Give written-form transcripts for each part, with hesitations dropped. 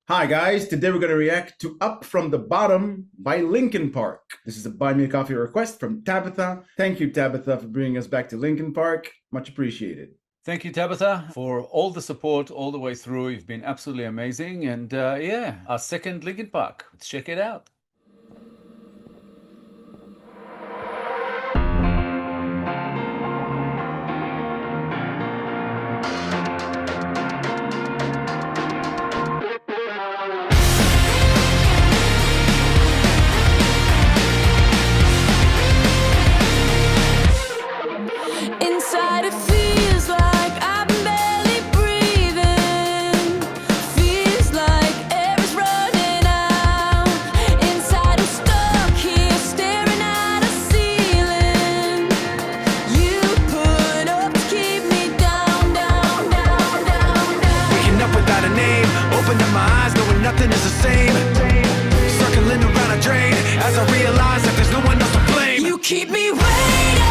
Hi guys, today we're going to react to Up From The Bottom by Linkin Park. This is a Buy Me a Coffee request from Tabitha. Thank you, Tabitha, for bringing us back to Linkin Park. Much appreciated. Thank you, Tabitha, for all the support all the way through. You've been absolutely amazing. And yeah, our second Linkin Park. Let's check it out. Inside it feels like I'm barely breathing. Feels like air is running out. Inside I'm stuck here staring at a ceiling. You put up to keep me down, down, down, down, down. Waking up without a name, opening my eyes knowing nothing is the same. Circling around a drain as I realize that there's no one else to blame. You keep me waiting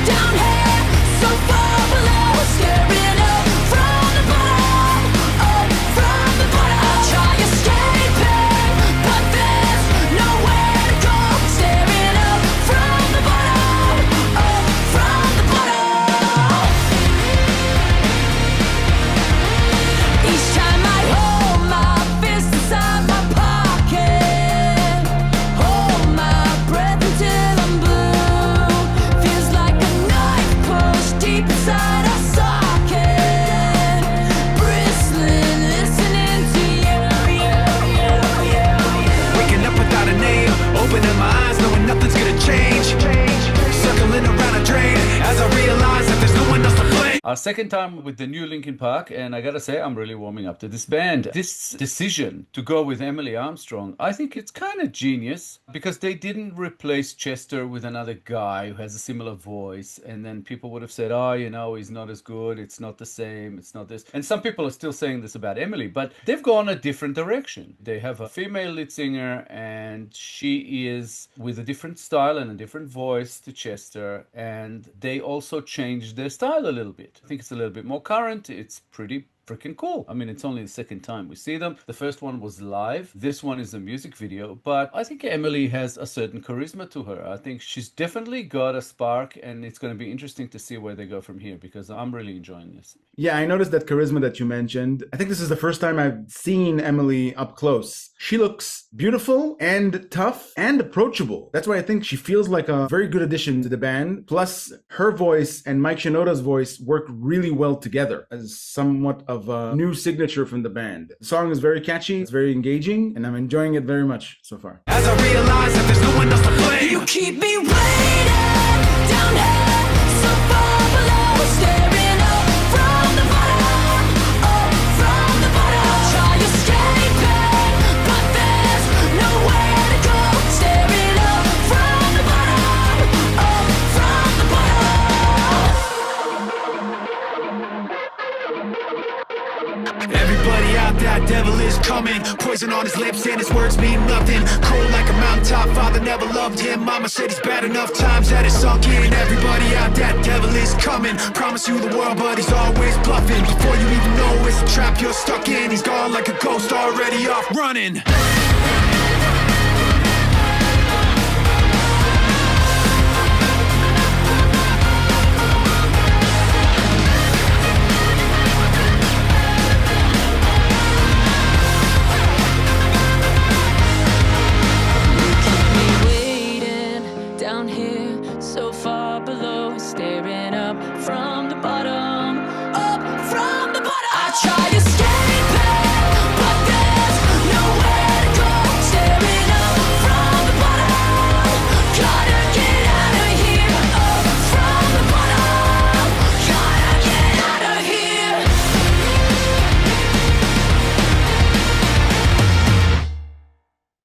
down here, so far below, staring up from the bottom, up from the bottom. I try escaping, but there's nowhere to go. Staring up from the bottom, up from the bottom. Each time I hold my fist inside my pocket, hold my breath until I'm blue. Feels like a knife pushed deep inside a socket, bristling, listening to you. Waking up without a name, opening my eyes knowing nothing's gonna change. Circling around a drain as I realize that there's no one else to blame. Our second time with the new Linkin Park, and I gotta say, I'm really warming up to this band. This decision to go with Emily Armstrong, I think it's kind of genius because they didn't replace Chester with another guy who has a similar voice, and then people would have said, oh, you know, he's not as good, it's not the same, it's not this. And some people are still saying this about Emily, but they've gone a different direction. They have a female lead singer, and she is with a different style and a different voice to Chester, and they also changed their style a little bit. I think it's a little bit more current. It's pretty freaking cool. I mean, it's only the second time we see them. The first one was live. This one is a music video, but I think Emily has a certain charisma to her. I think she's definitely got a spark, and it's going to be interesting to see where they go from here because I'm really enjoying this. Yeah, I noticed that charisma that you mentioned. I think this is the first time I've seen Emily up close. She looks beautiful and tough and approachable. That's why I think she feels like a very good addition to the band. Plus, her voice and Mike Shinoda's voice work really well together as somewhat of a new signature from the band. The song is very catchy, it's very engaging, and I'm enjoying it very much so far. As I realize that there's no one else to blame. You keep me waiting down here, so far below, staring up from the bottom, up from the bottom. I try escaping, but there's nowhere to go. Staring up from the bottom, up from the bottom. Everybody out, that devil is coming. Poison on his lips and his words mean nothing. Cold like a mountaintop, father never loved him. Mama said he's bad enough times that it's sunk in. Everybody out, that devil is coming. Promise you the world, but he's always bluffing. Before you even know it's a trap you're stuck in. He's gone like a ghost, already off running. Down here, so far below, staring up from the bottom, up from the bottom. I try escaping, but there's nowhere to go.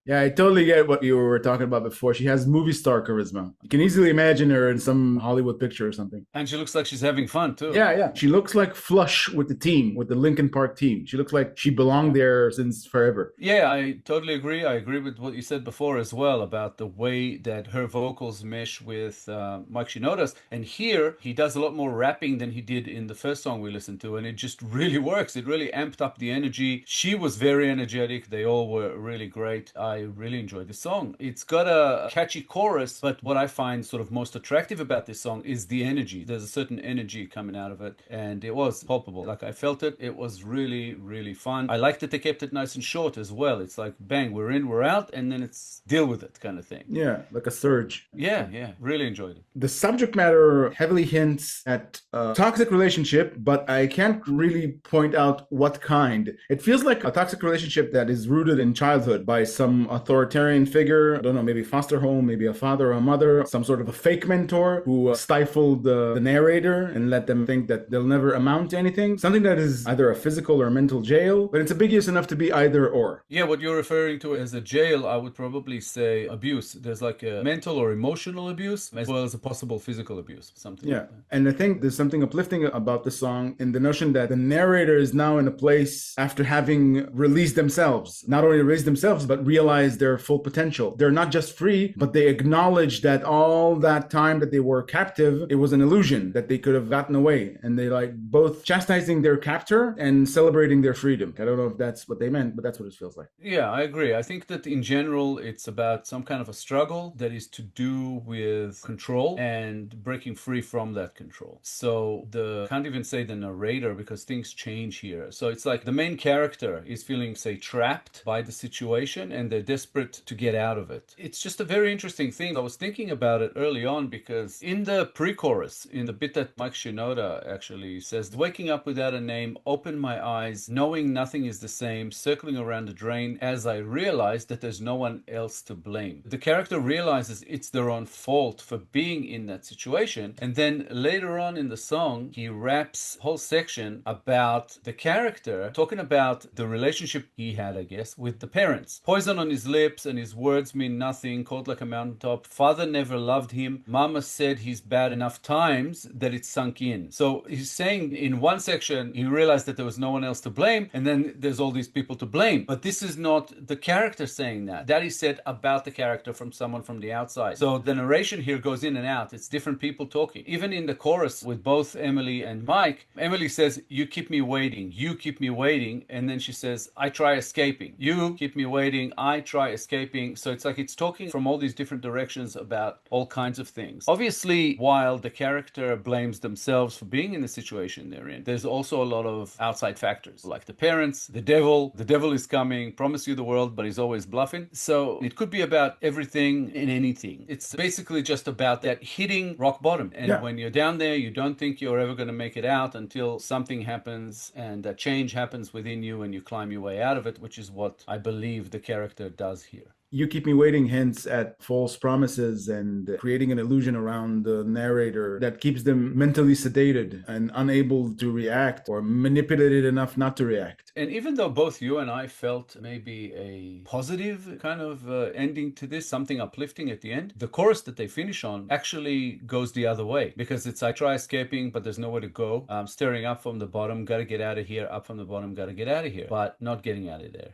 Yeah, I totally get what you were talking about before. She has movie star charisma. You can easily imagine her in some Hollywood picture or something. And she looks like she's having fun too. Yeah, yeah. She looks like flush with the team, with the Linkin Park team. She looks like she belonged there since forever. Yeah, I totally agree. I agree with what you said before as well about the way that her vocals mesh with Mike Shinoda's. And here, he does a lot more rapping than he did in the first song we listened to, and it just really works. It really amped up the energy. She was very energetic. They all were really great. I really enjoyed the song. It's got a catchy chorus, but what I find sort of most attractive about this song is the energy. There's a certain energy coming out of it, and it was palpable. Like, I felt it. It was really, really fun. I liked that they kept it nice and short as well. It's like, bang, we're in, we're out, and then it's deal with it kind of thing. Yeah, like a surge. Yeah, really enjoyed it. The subject matter heavily hints at a toxic relationship, but I can't really point out what kind. It feels like a toxic relationship that is rooted in childhood by some authoritarian figure. I don't know, maybe foster home, maybe a father or a mother, some sort of a fake mentor who stifled the narrator and let them think that they'll never amount to anything. Something that is either a physical or mental jail, but it's ambiguous enough to be either or. Yeah, what you're referring to as a jail, I would probably say abuse. There's like a mental or emotional abuse as well as a possible physical abuse, something like that. And I think there's something uplifting about the song in the notion that the narrator is now in a place after having released themselves, not only released themselves, but realized their full potential. They're not just free, but they acknowledge that all that time that they were captive, it was an illusion, that they could have gotten away. And they like both chastising their captor and celebrating their freedom. I don't know if that's what they meant, but that's what it feels like. Yeah, I agree. I think that in general, it's about some kind of a struggle that is to do with control and breaking free from that control. So can't even say the narrator because things change here. So it's like the main character is feeling, say, trapped by the situation and they're desperate to get out of it. It's just a very interesting thing. I was thinking about it early on because in the pre-chorus, in the bit that Mike Shinoda actually says, waking up without a name, open my eyes, knowing nothing is the same, circling around the drain as I realize that there's no one else to blame. The character realizes it's their own fault for being in that situation. And then later on in the song, he raps a whole section about the character talking about the relationship he had, I guess, with the parents. Poison on his lips and his words mean nothing, cold like a mountaintop. Father never loved him. Mama said he's bad enough times that it sunk in. So he's saying in one section, he realized that there was no one else to blame, and then there's all these people to blame. But this is not the character saying that. That is said about the character from someone from the outside. So the narration here goes in and out. It's different people talking. Even in the chorus with both Emily and Mike, Emily says, you keep me waiting. You keep me waiting. And then she says, I try escaping. You keep me waiting. I try escaping. So it's like it's talking from all these different directions about all kinds of things. Obviously, while the character blames themselves for being in the situation they're in, there's also a lot of outside factors like the parents, the devil. The devil is coming, promise you the world, but he's always bluffing. So it could be about everything and anything. It's basically just about that hitting rock bottom. And when you're down there, you don't think you're ever going to make it out until something happens and that change happens within you and you climb your way out of it, which is what I believe the character does here. You keep me waiting hints at false promises and creating an illusion around the narrator that keeps them mentally sedated and unable to react or manipulated enough not to react. And even though both you and I felt maybe a positive kind of ending to this, something uplifting at the end, the chorus that they finish on actually goes the other way because it's I try escaping, but there's nowhere to go. I'm staring up from the bottom, gotta get out of here, up from the bottom, gotta get out of here, but not getting out of there.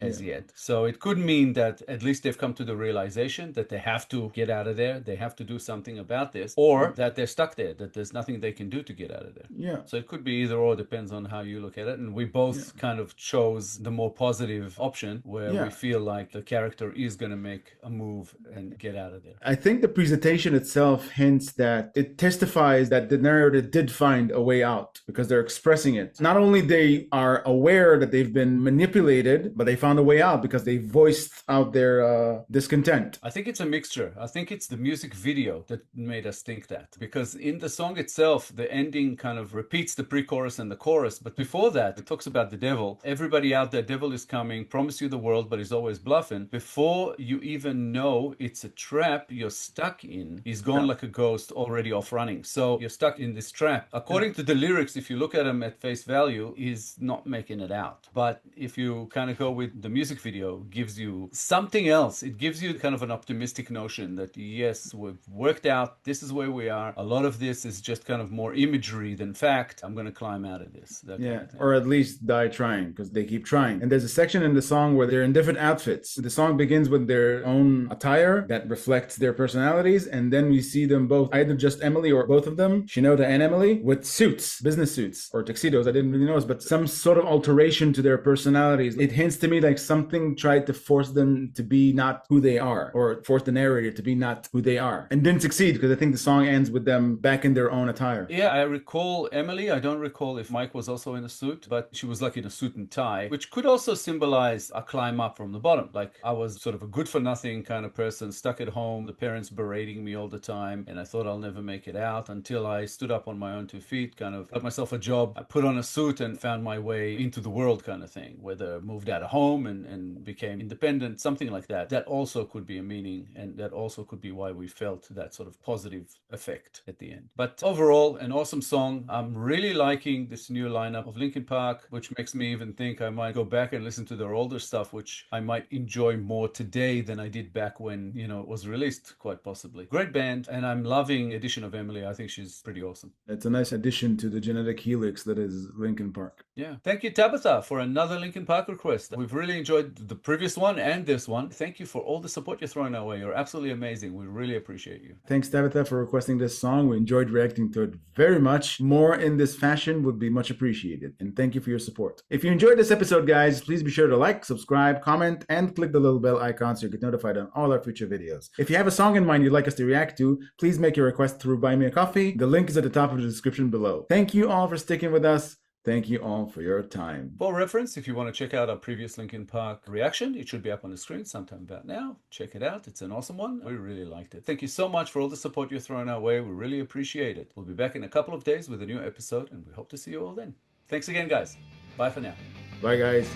As yet. So it could mean that at least they've come to the realization that they have to get out of there, they have to do something about this, or that they're stuck there, that there's nothing they can do to get out of there. So it could be either or, depends on how you look at it. And we both kind of chose the more positive option where we feel like the character is going to make a move and get out of there. I think the presentation itself hints that it testifies that the narrator did find a way out because they're expressing it. Not only they are aware that they've been manipulated, but they found a way out because they voiced out their discontent. I think it's a mixture. I think it's the music video that made us think that. Because in the song itself, the ending kind of repeats the pre-chorus and the chorus. But before that, it talks about the devil. Everybody out there, devil is coming, promise you the world, but he's always bluffing. Before you even know it's a trap you're stuck in, he's gone like a ghost, already off running. So you're stuck in this trap. According to the lyrics, if you look at them at face value, he's not making it out. But if you kind of go with the music video gives you something else. It gives you kind of an optimistic notion that yes, we've worked out, this is where we are. A lot of this is just kind of more imagery than fact. I'm going to climb out of this. That Yeah, kind of thing. or at least die trying, because they keep trying. And there's a section in the song where they're in different outfits. The song begins with their own attire that reflects their personalities, and then we see them both, either just Emily or both of them, Shinoda and Emily, with suits, business suits, or tuxedos, I didn't really notice, but some sort of alteration to their personalities. It hints to me like something tried to force them to be not who they are, or force the narrator to be not who they are, and didn't succeed, because I think the song ends with them back in their own attire. Yeah, I recall Emily. I don't recall if Mike was also in a suit, but she was like in a suit and tie, which could also symbolize a climb up from the bottom. Like I was sort of a good for nothing kind of person, stuck at home, the parents berating me all the time, and I thought I'll never make it out until I stood up on my own 2 feet, kind of got myself a job. I put on a suit and found my way into the world kind of thing, whether moved out of home and became independent, something like that. That also could be a meaning, and that also could be why we felt that sort of positive effect at the end. But overall, an awesome song. I'm really liking this new lineup of Linkin Park, which makes me even think I might go back and listen to their older stuff, which I might enjoy more today than I did back when, you know, it was released, quite possibly. Great band, and I'm loving the addition of Emily. I think she's pretty awesome. It's a nice addition to the genetic helix that is Linkin Park. Yeah. Thank you, Tabitha, for another Linkin Park request. We've really enjoyed the previous one and this one. Thank you for all the support you're throwing our way. You're absolutely amazing. We really appreciate you. Thanks, Tabitha, for requesting this song. We enjoyed reacting to it very much. More in this fashion would be much appreciated. And thank you for your support. If you enjoyed this episode, guys, please be sure to like, subscribe, comment, and click the little bell icon so you get notified on all our future videos. If you have a song in mind you'd like us to react to, please make your request through Buy Me a Coffee. The link is at the top of the description below. Thank you all for sticking with us. Thank you all for your time. For reference, if you want to check out our previous Linkin Park reaction, it should be up on the screen sometime about now. Check it out. It's an awesome one. We really liked it. Thank you so much for all the support you're throwing our way. We really appreciate it. We'll be back in a couple of days with a new episode, and we hope to see you all then. Thanks again, guys. Bye for now. Bye, guys.